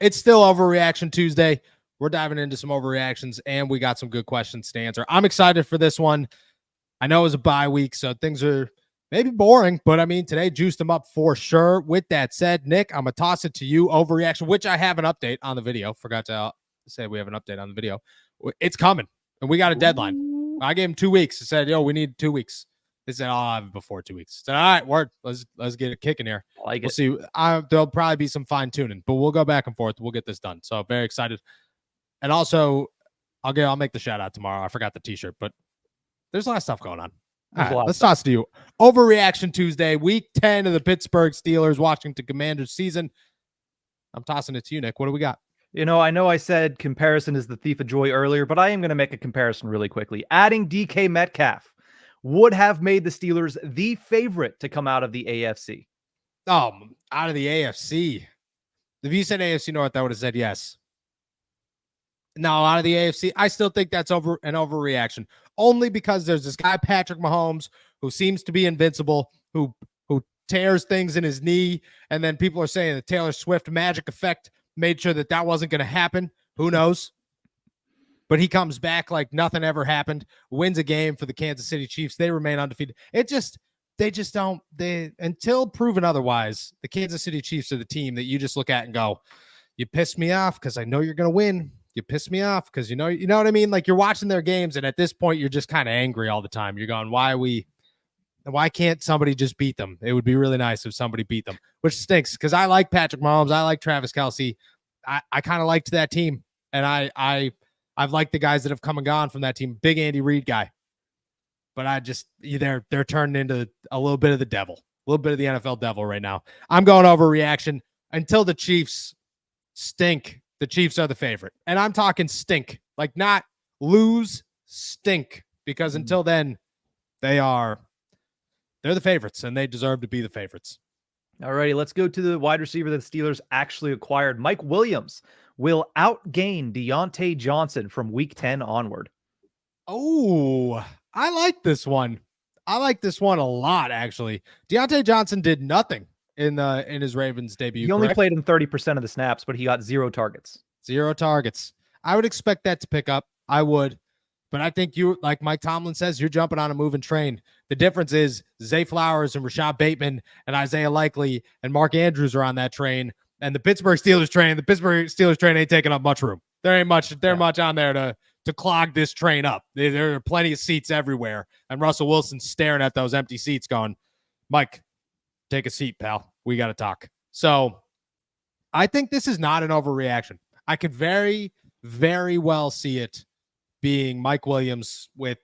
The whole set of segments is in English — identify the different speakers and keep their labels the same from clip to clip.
Speaker 1: it's still Overreaction Tuesday. We're diving into some overreactions, and we got some good questions to answer. I'm excited for this one. I know it was a bye week, so things are maybe boring, but I mean, today juiced them up for sure. With that said, Nick, I'm going to toss it to you. Overreaction, which I have an update on the video. Forgot to say we have an update on the video. It's coming, and we got a deadline.
Speaker 2: Ooh.
Speaker 1: I gave him 2 weeks. I said, yo, we need 2 weeks. They said, I'll have it before 2 weeks. I said, all right, word. Let's get it kicking here.
Speaker 2: We'll
Speaker 1: see. There'll probably be some fine tuning, but we'll go back and forth. We'll get this done. So very excited. And also, I'll make the shout out tomorrow. I forgot the t-shirt, but there's a lot of stuff going on. All right, let's toss it to you. Overreaction Tuesday, week 10 of the Pittsburgh Steelers Washington Commanders season. I'm tossing it to you, Nick. What do we got?
Speaker 2: You know I said comparison is the thief of joy earlier, but I am going to make a comparison really quickly. Adding DK Metcalf would have made the Steelers the favorite to come out of the AFC.
Speaker 1: Out of the AFC. If you said AFC North, I would have said yes. No, out of the AFC, I still think that's an overreaction. Only because there's this guy, Patrick Mahomes, who seems to be invincible, who tears things in his knee, and then people are saying the Taylor Swift magic effect made sure that wasn't going to happen. Who knows? But he comes back like nothing ever happened, wins a game for the Kansas City Chiefs. They remain undefeated. Until proven otherwise, the Kansas City Chiefs are the team that you just look at and go, you pissed me off because I know you're going to win. You piss me off because you know what I mean? Like, you're watching their games, and at this point, you're just kind of angry all the time. You're going, why can't somebody just beat them? It would be really nice if somebody beat them, which stinks because I like Patrick Mahomes. I like Travis Kelce. I kind of liked that team, and I've liked the guys that have come and gone from that team. Big Andy Reid guy. But they're turning into a little bit of the devil, a little bit of the NFL devil right now. I'm going overreaction until the Chiefs stink. The Chiefs are the favorite. And I'm talking stink, like not lose, stink, because until then, they're the favorites, and they deserve to be the favorites.
Speaker 2: All righty, let's go to the wide receiver that the Steelers actually acquired. Mike Williams will outgain Deontay Johnson from week 10 onward.
Speaker 1: Oh, I like this one. I like this one a lot, actually. Deontay Johnson did nothing in his Ravens debut.
Speaker 2: He only played in 30% of the snaps, but he got 0 targets.
Speaker 1: 0 targets. I would expect that to pick up. I would. But I think you, like Mike Tomlin says, you're jumping on a moving train. The difference is Zay Flowers and Rashad Bateman and Isaiah Likely and Mark Andrews are on that train. And the Pittsburgh Steelers train ain't taking up much room. There ain't much on there to clog this train up. There are plenty of seats everywhere. And Russell Wilson's staring at those empty seats going, Mike, take a seat, pal. We got to talk. So I think this is not an overreaction. I could very, very well see it being Mike Williams with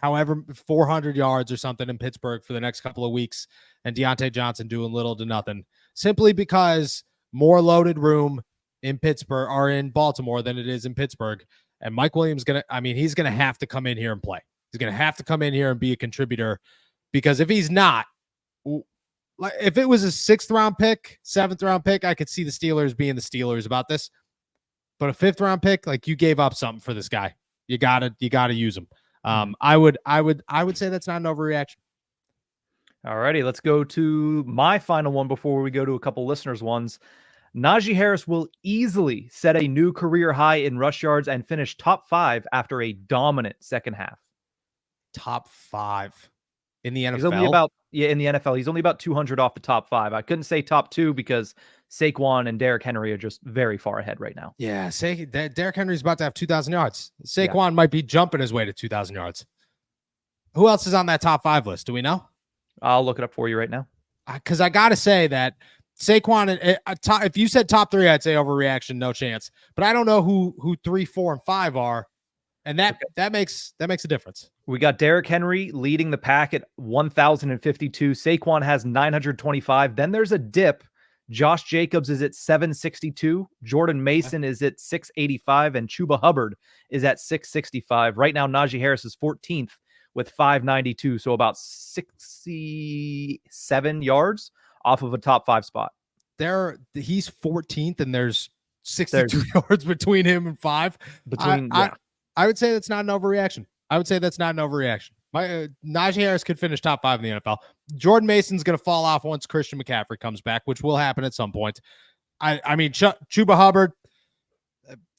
Speaker 1: however 400 yards or something in Pittsburgh for the next couple of weeks, and Deontay Johnson doing little to nothing, simply because more loaded room in Pittsburgh or in Baltimore than it is in Pittsburgh. And Mike Williams he's going to have to come in here and play. He's going to have to come in here and be a contributor, because if he's not, like, if it was a 6th round pick, 7th round pick, I could see the Steelers being the Steelers about this. But a 5th round pick, like, you gave up something for this guy. You gotta use him. I would say that's not an overreaction.
Speaker 2: All righty, let's go to my final one before we go to a couple listeners' ones. Najee Harris will easily set a new career high in rush yards and finish top 5 after a dominant second half.
Speaker 1: Top 5 in the NFL?
Speaker 2: In the NFL. He's only about 200 off the top 5. I couldn't say top 2 because Saquon and Derrick Henry are just very far ahead right now.
Speaker 1: Yeah, Derrick Henry's about to have 2,000 yards. Saquon might be jumping his way to 2,000 yards. Who else is on that top 5 list? Do we know?
Speaker 2: I'll look it up for you right now.
Speaker 1: Because I got to say that Saquon, if you said top 3, I'd say overreaction, no chance. But I don't know who 3, 4, and 5 are. And that makes a difference.
Speaker 2: We got Derrick Henry leading the pack at 1,052. Saquon has 925. Then there's a dip. Josh Jacobs is at 762. Jordan Mason is at 685. And Chuba Hubbard is at 665. Right now, Najee Harris is 14th with 592. So about 67 yards off of a top 5 spot.
Speaker 1: He's 14th, and there's 62 yards between him and 5. I would say that's not an overreaction. Najee Harris could finish top 5 in the NFL. Jordan Mason's going to fall off once Christian McCaffrey comes back, which will happen at some point. I mean, Chuba Hubbard,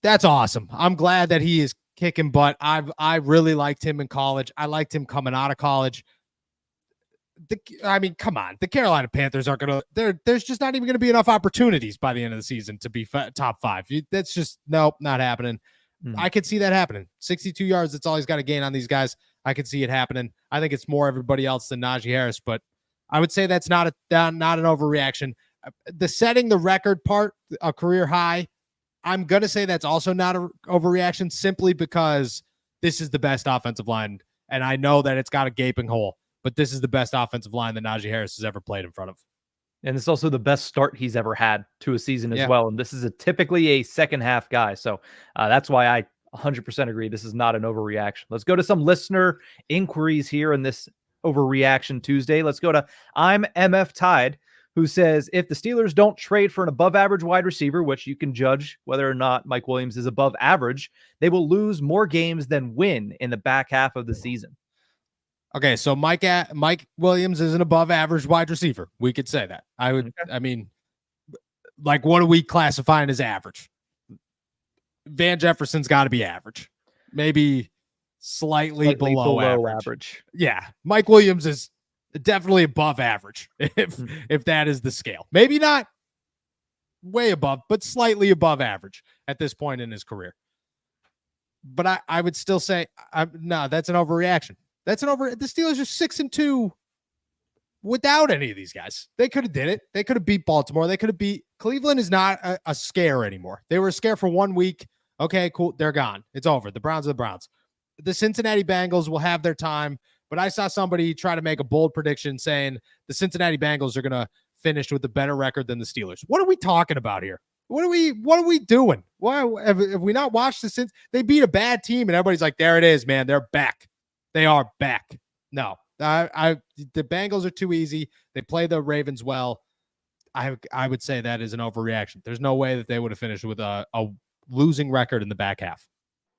Speaker 1: That's awesome. I'm glad that he is kicking butt. I really liked him in college. I liked him coming out of college. I mean, come on. The Carolina Panthers aren't going to, there's just not even going to be enough opportunities by the end of the season to be top 5. That's just, nope, not happening. I could see that happening. 62 yards, that's all he's got to gain on these guys. I could see it happening. I think it's more everybody else than Najee Harris, but I would say that's not an overreaction. The setting the record part, a career high, I'm going to say that's also not an overreaction simply because this is the best offensive line, and I know that it's got a gaping hole, but this is the best offensive line that Najee Harris has ever played in front of.
Speaker 2: And it's also the best start he's ever had to a season as well. And this is typically a second half guy. So that's why I 100% agree. This is not an overreaction. Let's go to some listener inquiries here in this Overreaction Tuesday. Let's go to I'm MF Tide, who says, if the Steelers don't trade for an above average wide receiver, which you can judge whether or not Mike Williams is above average, they will lose more games than win in the back half of the season.
Speaker 1: Okay, so Mike Williams is an above average wide receiver. We could say that. I mean, like, what are we classifying as average? Van Jefferson's got to be average. Maybe slightly below average. Yeah, Mike Williams is definitely above average if that is the scale. Maybe not way above, but slightly above average at this point in his career. But I would still say, no, that's an overreaction. The Steelers are 6-2 without any of these guys. They could have did it. They could have beat Baltimore. They could have beat Cleveland. Is not a scare anymore. They were a scare for 1 week. Okay, cool. They're gone. It's over. The Browns are the Browns. The Cincinnati Bengals will have their time, but I saw somebody try to make a bold prediction saying the Cincinnati Bengals are going to finish with a better record than the Steelers. What are we talking about here? What are we doing? Why have we not watched this since they beat a bad team and everybody's like, there it is, man. They're back. They are back. No, the Bengals are too easy. They play the Ravens well. I would say that is an overreaction. There's no way that they would have finished with a losing record in the back half.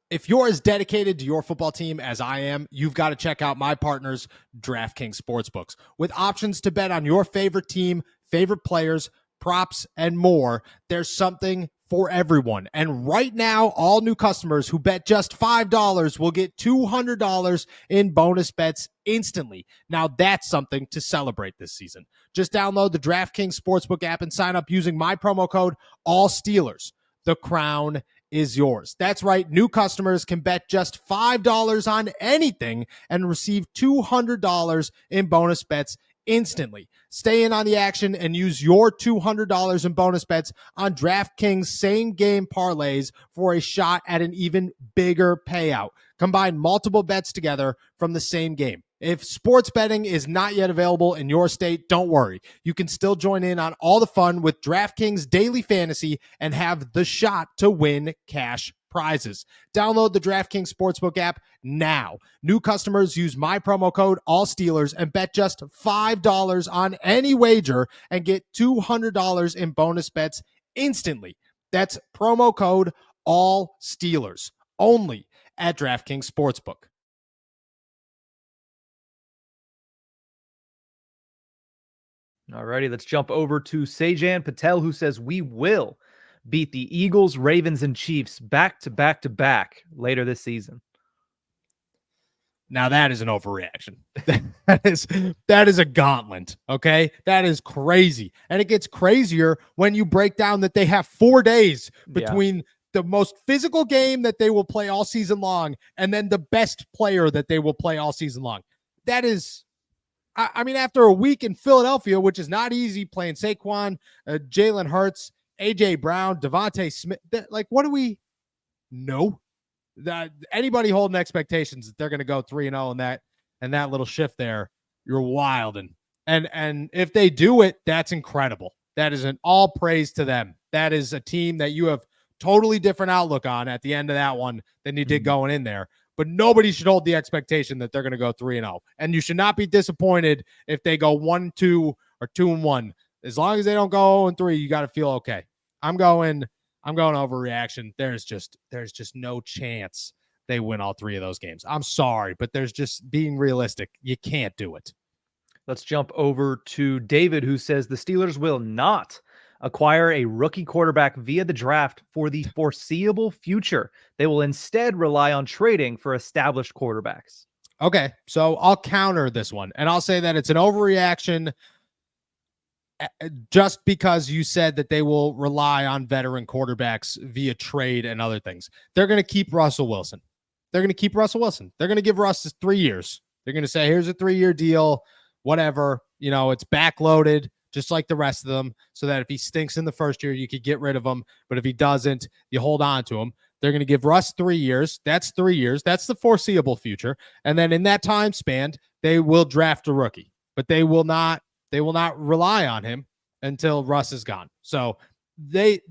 Speaker 1: If you're as dedicated to your football team as I am, you've got to check out my partners, DraftKings Sportsbooks. With options to bet on your favorite team, favorite players, props, and more, there's something for everyone. And right now, all new customers who bet just $5 will get $200 in bonus bets instantly. Now that's something to celebrate this season. Just download the DraftKings Sportsbook app and sign up using my promo code ALLSTEELERS. The crown is yours. That's right. New customers can bet just $5 on anything and receive $200 in bonus bets instantly. Stay in on the action and use your $200 in bonus bets on DraftKings same game parlays for a shot at an even bigger payout. Combine multiple bets together from the same game. If sports betting is not yet available in your state, don't worry. You can still join in on all the fun with DraftKings Daily Fantasy and have the shot to win cash prizes. Download the DraftKings Sportsbook app now. New customers use my promo code ALLSTEELERS and bet just $5 on any wager and get $200 in bonus bets instantly. That's promo code ALLSTEELERS only at DraftKings Sportsbook.
Speaker 2: All righty, let's jump over to Sajan Patel, who says we will beat the Eagles, Ravens, and Chiefs back to back to back later this season.
Speaker 1: Now that is an overreaction. that is a gauntlet. Okay. That is crazy. And it gets crazier when you break down that they have 4 days between the most physical game that they will play all season long and then the best player that they will play all season long. That is, I mean, after a week in Philadelphia, which is not easy, playing Saquon, Jalen Hurts, A.J. Brown, Devontae Smith, what do we know? Anybody holding expectations that they're going to go 3-0 and that little shift there, you're wild. And if they do it, that's incredible. That is an all praise to them. That is a team that you have totally different outlook on at the end of that one than you did going in there. But nobody should hold the expectation that they're going to go 3-0. And you should not be disappointed if they go 1-2 or 2-1. As long as they don't go 0-3, you got to feel okay. I'm going overreaction. There's just no chance they win all 3 of those games. I'm sorry, but there's just being realistic. You can't do it.
Speaker 2: Let's jump over to David, who says the Steelers will not acquire a rookie quarterback via the draft for the foreseeable future. They will instead rely on trading for established quarterbacks.
Speaker 1: Okay, so I'll counter this one, and I'll say that it's an overreaction just because you said that they will rely on veteran quarterbacks via trade and other things. They're going to keep Russell Wilson. They're going to keep Russell Wilson. They're going to give Russ 3 years. They're going to say, here's a 3-year deal, whatever. You know, it's backloaded just like the rest of them, so that if he stinks in the first year, you could get rid of him. But if he doesn't, you hold on to him. They're going to give Russ 3 years. That's 3 years. That's the foreseeable future. And then in that time span, they will draft a rookie, but they will not rely on him until Russ is gone. So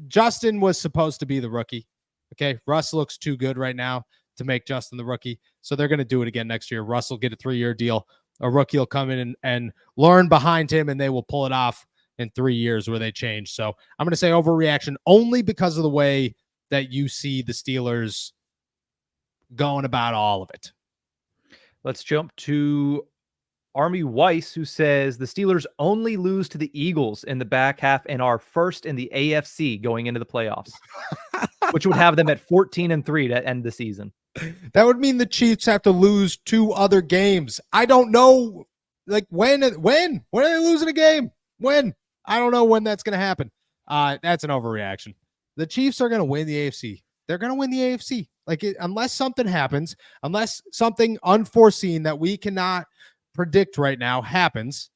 Speaker 1: Justin was supposed to be the rookie. Okay. Russ looks too good right now to make Justin the rookie. So they're going to do it again next year. Russ will get a 3-year deal. A rookie will come in and learn behind him, and they will pull it off in 3 years where they change. So I'm going to say overreaction only because of the way that you see the Steelers going about all of it.
Speaker 2: Let's jump to Army Weiss, who says the Steelers only lose to the Eagles in the back half and are first in the AFC going into the playoffs, which would have them at 14-3 to end the season.
Speaker 1: That would mean the Chiefs have to lose 2 other games. I don't know, like when are they losing a game? When? I don't know when that's going to happen. That's an overreaction. The Chiefs are going to win the AFC. They're going to win the AFC. Unless something happens, unless something unforeseen that we cannot predict right now happens,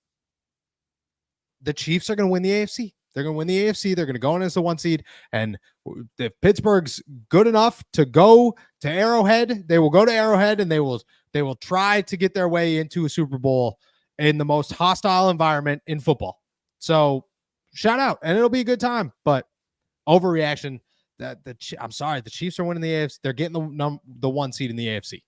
Speaker 1: the Chiefs are going to win the AFC. They're going to win the AFC. They're going to go in as the 1 seed. And if Pittsburgh's good enough to go to Arrowhead, they will go to Arrowhead, and they will try to get their way into a Super Bowl in the most hostile environment in football. So shout out, and it'll be a good time. But overreaction. I'm sorry, the Chiefs are winning the AFC. They're getting the 1 seed in the AFC.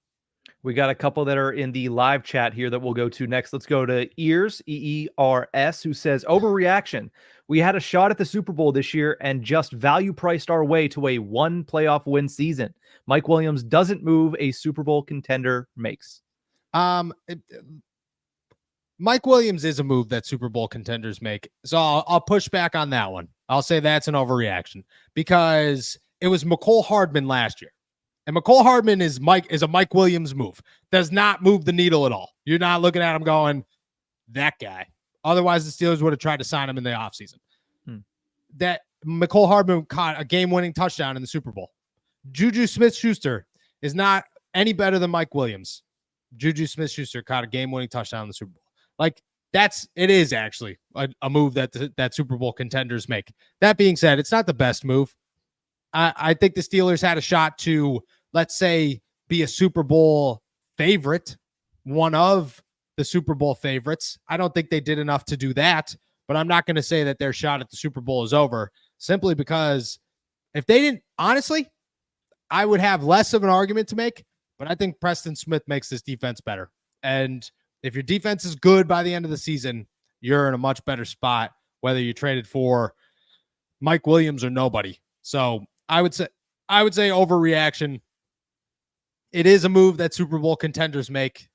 Speaker 2: We got a couple that are in the live chat here that we'll go to next. Let's go to Ears, EERS, who says, overreaction. We had a shot at the Super Bowl this year and just value priced our way to a 1 playoff win season. Mike Williams doesn't move, a Super Bowl contender makes.
Speaker 1: Mike Williams is a move that Super Bowl contenders make. So I'll push back on that one. I'll say that's an overreaction because it was McCole Hardman last year. And McCole Hardman is a Mike Williams move. Does not move the needle at all. You're not looking at him going, that guy. Otherwise, the Steelers would have tried to sign him in the offseason. That McCole Hardman caught a game-winning touchdown in the Super Bowl. Juju Smith-Schuster is not any better than Mike Williams. Juju Smith-Schuster caught a game-winning touchdown in the Super Bowl. It is actually a move that Super Bowl contenders make. That being said, it's not the best move. I think the Steelers had a shot to, let's say, be a Super Bowl favorite, one of the Super Bowl favorites. I don't think they did enough to do that, but I'm not going to say that their shot at the Super Bowl is over simply because if they didn't, honestly, I would have less of an argument to make, but I think Preston Smith makes this defense better. And if your defense is good by the end of the season, you're in a much better spot, whether you traded for Mike Williams or nobody. So I would say overreaction. It is a move that Super Bowl contenders make,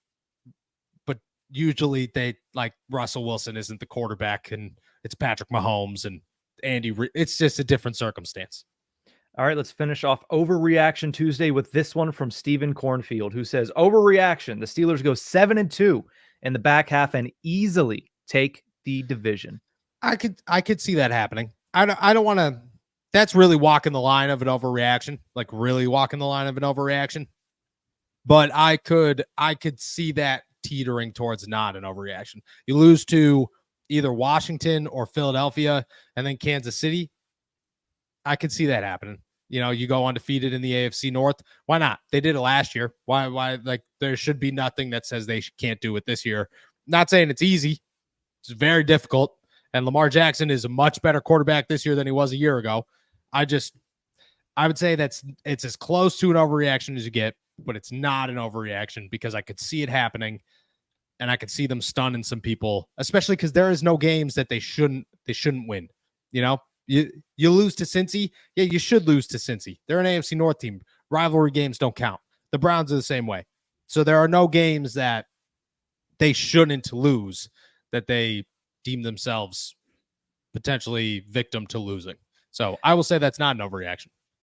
Speaker 1: but usually they like Russell Wilson isn't the quarterback and it's Patrick Mahomes and Andy. It's just a different circumstance.
Speaker 2: All right, let's finish off Overreaction Tuesday with this one from Stephen Cornfield, who says, overreaction. The Steelers go 7-2 in the back half and easily take the division.
Speaker 1: I could see that happening. I don't want to. That's really walking the line of an overreaction, like really walking the line of an overreaction. But I could see that teetering towards not an overreaction. You lose to either Washington or Philadelphia and then Kansas City. I could see that happening. You go undefeated in the AFC North. Why not? They did it last year. Why? There should be nothing that says they can't do it this year. Not saying it's easy. It's very difficult. And Lamar Jackson is a much better quarterback this year than he was a year ago. I would say it's as close to an overreaction as you get, but it's not an overreaction because I could see it happening and I could see them stunning some people, especially because there is no games that they shouldn't win. You lose to Cincy. Yeah, you should lose to Cincy. They're an AFC North team. Rivalry games don't count. The Browns are the same way. So there are no games that they shouldn't lose that they deem themselves potentially victim to losing. So I will say that's not an overreaction.